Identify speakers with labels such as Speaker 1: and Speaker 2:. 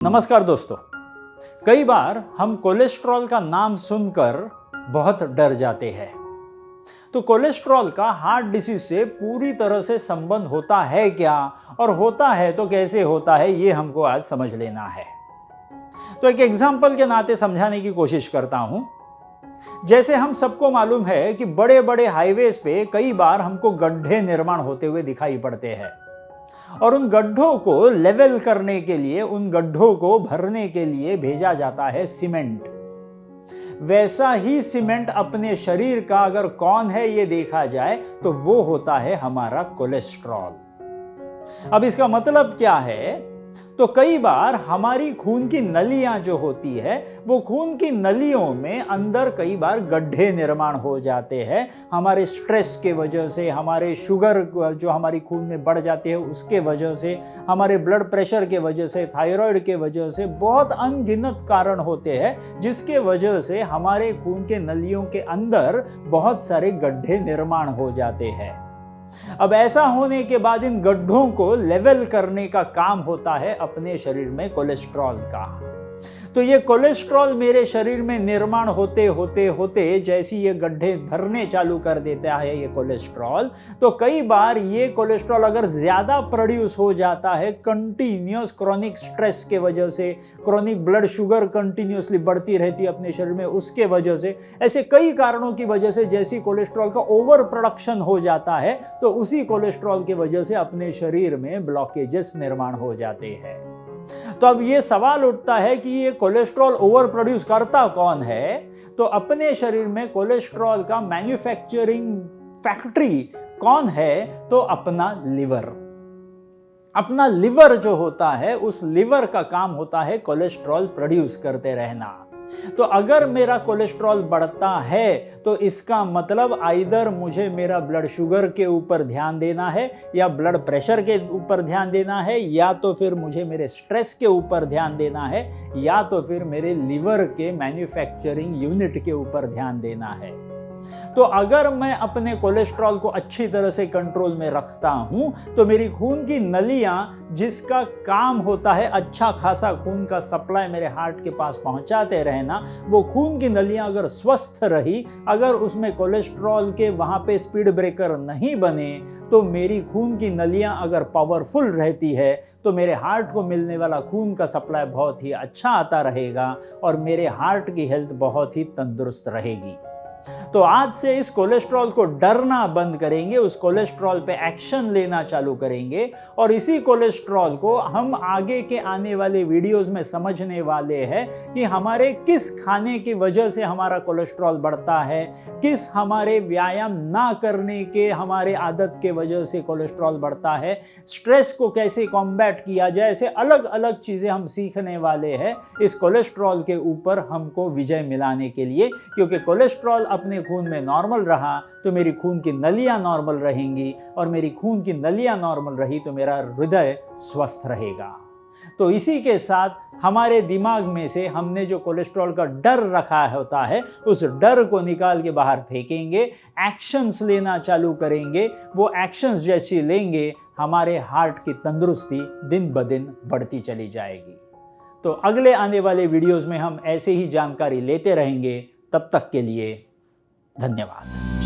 Speaker 1: नमस्कार दोस्तों। कई बार हम कोलेस्ट्रॉल का नाम सुनकर बहुत डर जाते हैं। तो कोलेस्ट्रॉल का हार्ट डिसीज से पूरी तरह से संबंध होता है क्या, और होता है तो कैसे होता है, ये हमको आज समझ लेना है। तो एक एग्जाम्पल के नाते समझाने की कोशिश करता हूं। जैसे हम सबको मालूम है कि बड़े बड़े हाईवेज पे कई बार हमको गड्ढे निर्माण होते हुए दिखाई पड़ते हैं, और उन गड्ढों को लेवल करने के लिए, उन गड्ढों को भरने के लिए भेजा जाता है सीमेंट। वैसा ही सीमेंट अपने शरीर का अगर कौन है ये देखा जाए तो वो होता है हमारा कोलेस्ट्रॉल। अब इसका मतलब क्या है? तो कई बार हमारी खून की नलियां जो होती है, वो खून की नलियों में अंदर कई बार गड्ढे निर्माण हो जाते हैं। हमारे स्ट्रेस के वजह से, हमारे शुगर जो हमारी खून में बढ़ जाती है उसके वजह से, हमारे ब्लड प्रेशर के वजह से, थायराइड के वजह से, बहुत अनगिनत कारण होते हैं जिसके वजह से हमारे खून के नलियों के अंदर बहुत सारे गड्ढे निर्माण हो जाते हैं। अब ऐसा होने के बाद इन गड्ढों को लेवल करने का काम होता है अपने शरीर में कोलेस्ट्रॉल का। तो ये कोलेस्ट्रॉल मेरे शरीर में निर्माण होते होते होते जैसे ये गड्ढे भरने चालू कर देता है ये कोलेस्ट्रॉल, तो कई बार ये कोलेस्ट्रॉल अगर ज्यादा प्रोड्यूस हो जाता है कंटिन्यूअस क्रोनिक स्ट्रेस के वजह से, क्रोनिक ब्लड शुगर कंटिन्यूअसली बढ़ती रहती है अपने शरीर में उसके वजह से, ऐसे कई कारणों की वजह से जैसी कोलेस्ट्रॉल का ओवर प्रोडक्शन हो जाता है, तो उसी कोलेस्ट्रॉल की वजह से अपने शरीर में ब्लॉकेजेस निर्माण हो जाते हैं। तो अब ये सवाल उठता है कि ये कोलेस्ट्रॉल ओवर प्रोड्यूस करता कौन है? तो अपने शरीर में कोलेस्ट्रॉल का मैन्युफैक्चरिंग फैक्ट्री कौन है? तो अपना लिवर। अपना लिवर जो होता है, उस लिवर का काम होता है कोलेस्ट्रॉल प्रोड्यूस करते रहना। तो अगर मेरा कोलेस्ट्रॉल बढ़ता है तो इसका मतलब आइदर मुझे मेरा ब्लड शुगर के ऊपर ध्यान देना है, या ब्लड प्रेशर के ऊपर ध्यान देना है, या तो फिर मुझे मेरे स्ट्रेस के ऊपर ध्यान देना है, या तो फिर मेरे लिवर के मैन्युफैक्चरिंग यूनिट के ऊपर ध्यान देना है। तो अगर मैं अपने कोलेस्ट्रॉल को अच्छी तरह से कंट्रोल में रखता हूं तो मेरी खून की नलियां, जिसका काम होता है अच्छा खासा खून का सप्लाई मेरे हार्ट के पास पहुंचाते रहना, वो खून की नलियां अगर स्वस्थ रही, अगर उसमें कोलेस्ट्रॉल के वहां पे स्पीड ब्रेकर नहीं बने, तो मेरी खून की नलियां अगर पावरफुल रहती है तो मेरे हार्ट को मिलने वाला खून का सप्लाई बहुत ही अच्छा आता रहेगा और मेरे हार्ट की हेल्थ बहुत ही तंदुरुस्त रहेगी। तो आज से इस कोलेस्ट्रॉल को डरना बंद करेंगे, उस कोलेस्ट्रॉल पे एक्शन लेना चालू करेंगे, और इसी कोलेस्ट्रॉल को हम आगे के आने वाले वीडियोस में समझने वाले हैं कि हमारे किस खाने की वजह से हमारा कोलेस्ट्रॉल बढ़ता है, किस हमारे व्यायाम ना करने के हमारे आदत के वजह से कोलेस्ट्रॉल बढ़ता है, स्ट्रेस को कैसे कॉम्बैट किया जाए, ऐसे अलग अलग चीजें हम सीखने वाले हैं इस कोलेस्ट्रॉल के ऊपर हमको विजय मिलाने के लिए। क्योंकि कोलेस्ट्रॉल अपने खून में नॉर्मल रहा तो मेरी खून की नलियां नॉर्मल रहेंगी, और मेरी खून की नलियां नॉर्मल रही तो मेरा हृदय स्वस्थ रहेगा। तो इसी के साथ हमारे दिमाग में से हमने जो कोलेस्ट्रॉल का डर रखा होता है, उस डर को निकाल के बाहर फेंकेंगे, एक्शंस लेना चालू करेंगे। वो एक्शंस जैसी लेंगे, हमारे हार्ट की तंदुरुस्ती दिन ब दिन बढ़ती चली जाएगी। तो अगले आने वाले वीडियोस में हम ऐसे ही जानकारी लेते रहेंगे। तब तक के लिए धन्यवाद।